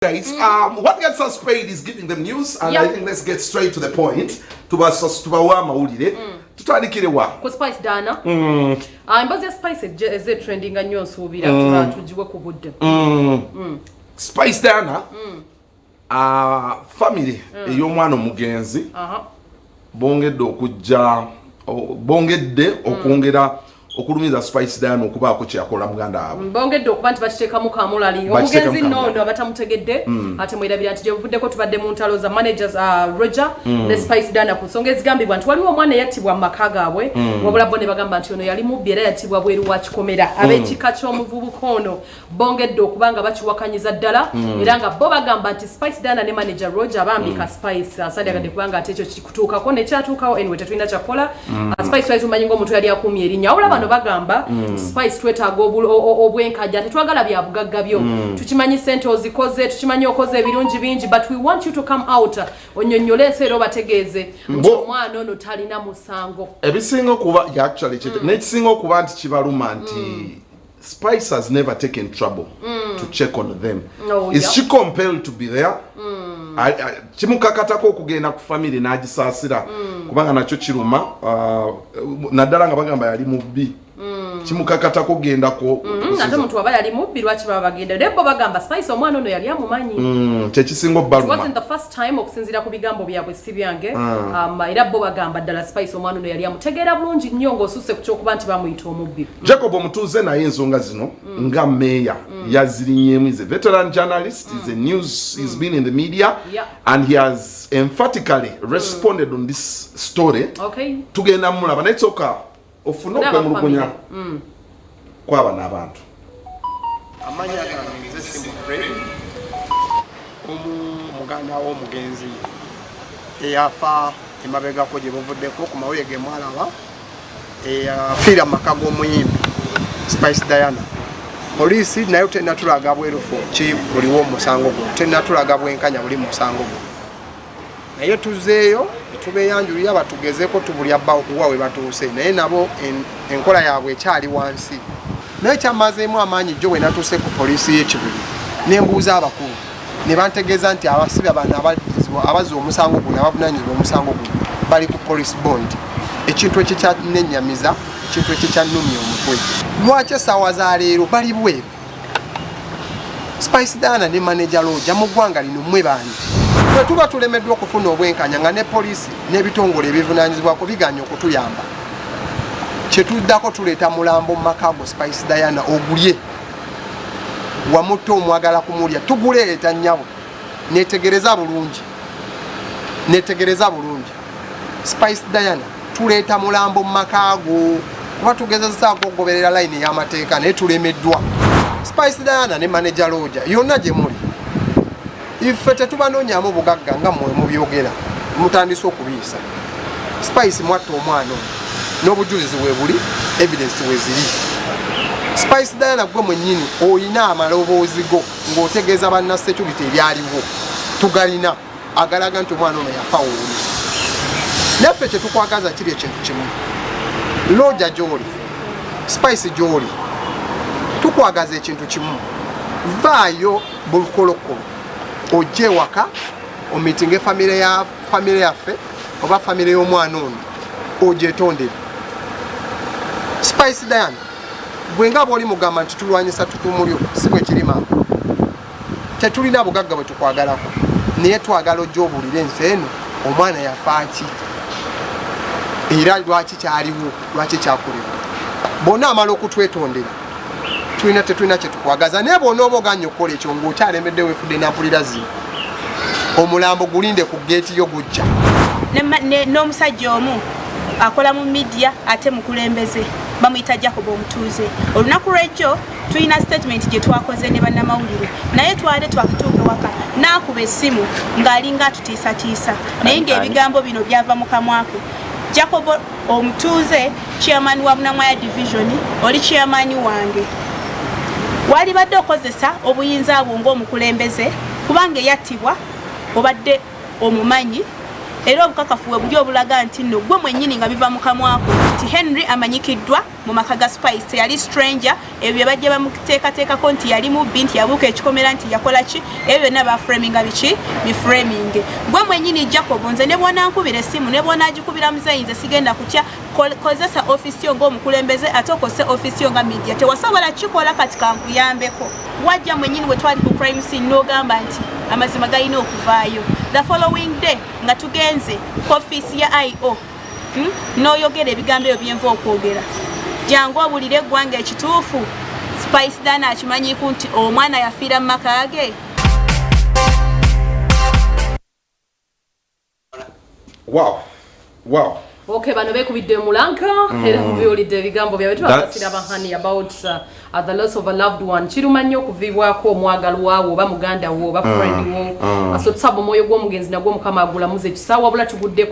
Guys, what gets us paid is giving them news, and I think let's get straight to the point. Tubawa mawulire tutandikire wa ku Spice Dana imbazi ya Spice eze trending nnyo nsubira tujiwe ku budde Spice Dana family ey'omwana omugenzi bongedde okujja bongedde okwongera okulumiza Spice Dana okubaako kyakola muganda abo bongedde okuba nti bakiteekamu kamulali omugenzi nnondo abatamutegedde ate mwirabira nti gyebuvuddeko tubadde mu ntalo za managers Roger ne Spice Dana ku nsonga ezigambibwa nti waliwo omwana yattibwa mu maka gaabwe wabula bo ne bagamba nti ono yali mubbi era yattibwa bweru wa kikomera ab'ekika ky'omuvubuka ono bongedde okuba nga bakiwakanyiza ddala era nga bo bagamba nti Spice Dana ne manager Roger bambika Spice asandagadde kubanga ate ekyo kikutuukako nekyatuukawo anyway tetulina kyakola Spice twali tumanyi ng'omuntu yali akumye erinnya wabula bano bagamba Spice twetaaga obwenkajja tetwagala bya bugagga byo tukimanyi sente ozikoze tukimanyi okoze ebirungi bingi but we want you to come out onyonyole ensero bategeeze nti omwana ono talina musango ebisinga okuba actually nekisinga okuba nti kibaluma nti Spice has never taken trouble to check on them. Is she compelled to be there? Kimukakatako okugenda ku family n'agisaasira kubanga nakyo kiruma naddala nga bagamba yali mubbi kimukakatako kugenda ko ate omuntu waba yali mubbi lwaki baba bagenda nebo bagamba Spice omwana ono yali amumanyi kyekisinga obbaluma wasn't the first time okusinzira ku bigambo byabwe si byange era bo bagamba ddala Spice omwana ono yali amutegeera bulungi nnyo ng'osusse ku kyokuba nti bamuyita omubbi Jacob omutuuze naye ensonga zino nga meya yazirinyeemu is a veteran journalist is a news he's been in the media and he has emphatically responded on this story tugenda mulaba naye kyokka ofuna okwemulugunya kwaba n'abantu amanya gange simple omuganda w'omugenzi eyafa emabegako gye buvuddeko ku mawulire ge mwalaba eyafiira maka g'omuyimbi Spice Diana poliisi nayo tennatulaga bwerufu ki buliwo omusango gwo tennatulaga bwenkanya buli musango gwo naye tuzeeyo tubeyanjulira batugezeeko tubulya bbakuwa we batuuse naye nabo enkola yaabwe ekyali wansi naye kyamazeemu amaanyi jjo bwe natuuse ku poliisi y'ekibuli nembuuza abakulu ne bantegeeza nti abasibe bano abazza omusango guno abavunaanyizibwa omusango guno bali ku police bond ekintu ekyo kyanennyamiza ekintu ekyo kyannumya omutwe lwaki essaawa za leero bali bweru Spice Dana ne manager Roger mu ggwanga lino mmwe bani bwe tuba tulemeddwa okufuna obwenkanya nga ne poliisi n'ebitongole ebivunaanyizibwako biganya okutuyamba kyetuddako tuleeta mulambo mu makaago Spice Diana ogulye wamutta omwagala kumulya tuguleeta nnyabo netegereza bulungi Spice Diana tuleeta mulambo mu makaago kuba tugezezaako okugoberera layini ey'amateeka naye tulemeddwa Spice Diana ne manager Roger yonna gye muli ife tetubanoonyaamu bugagga nga mmwe mubyogera mutandise okubiisa Spice mwatta omwana n'obujulizi we buli evidence we ziri Spice Diana gwe mwennyini oyina amaloboozi go ng'otegeeza banna security ebyaliwo tugalina agalaga nti omwana ono yafa wuli naffe kye tukwagaza kiri ekintu kimu Roger gy'oli Spice gy'oli tukwagaza ekintu kimu vaayo bulukolokolo ojje waka omitinge famire yaffe oba famire y'omwana ono ogyetondere Spice Diana bwe nga bw'oli mugamba nti tulwanyisa tutumulyo si bwe kirima tetulina bugagga bwe tukwagalako naye twagala ojja obuulire nsi eno omwana yafaaki era lwaki kyaliwo lwaki kyakolebwa bonna amala okutwetondera tetulina kye tukwagaza naye bw'ona oba oganya okukola ekyo ng'okyalemedde weefudde nampulira zino omulambo gulinde ku geeti yo gujja n'omusajja omu akola mu media ate mukulembeze bamuyita Jacob omutuuze olunaku lw'ejjo tulina statement gye twakoze ne bannamawulire naye twale twakituuka waka n'akuba essimu ng'alinga atutiisatiisa naye ng'ebigambo bino byava mu kamwako Jacob omutuuze chairman wa Munamwaya division oli chairman wange wali badde okozesa obuyinza bwo ng'omukulembeze kubanga yattibwa obadde omumanyi era obukakafu buli obulaga nti nno gwe mwennyini nga biva mu kamwako nti Henry amanyikiddwa mu maka ga Spice teyali stranger ebyo bajja bamuteekateekako nti yali mubbi nti yabuuka ekikomera nti yakola ki ebyo byonna baframinga biki biframing gwe mwennyini Jacob nze ne bwonankubira essimu ne bwonagikubira muzeeyi nze sigenda kutya kozesa ofisi yo ng'omukulembeze ate okose ofisi yo nga media tewasobola kikola kati kankuyambeko wajja mwennyini bwe twali ku crime scene n'ogamba nti amazima galina okuvaayo the following day nga tugenze ku ofisi ya IO n'oyogera ebigambo ebyo byenva okwogera jangu obulire eggwanga ekituufu Spice Dana akimanyiku nti omwana yafiira mu makaage. Wow. Okay, bano bekubidde mulanka era mubyolidde ebigambo byabwe twasasira bahani about the loss of a loved one. Kiruma nnyo okuviibwako omwagalwa waawo oba muganda wo oba friend wo. So tusaba omwoyo gw'omugenzi nagwo Mukama agulamuze ekisaawa wabula tugudde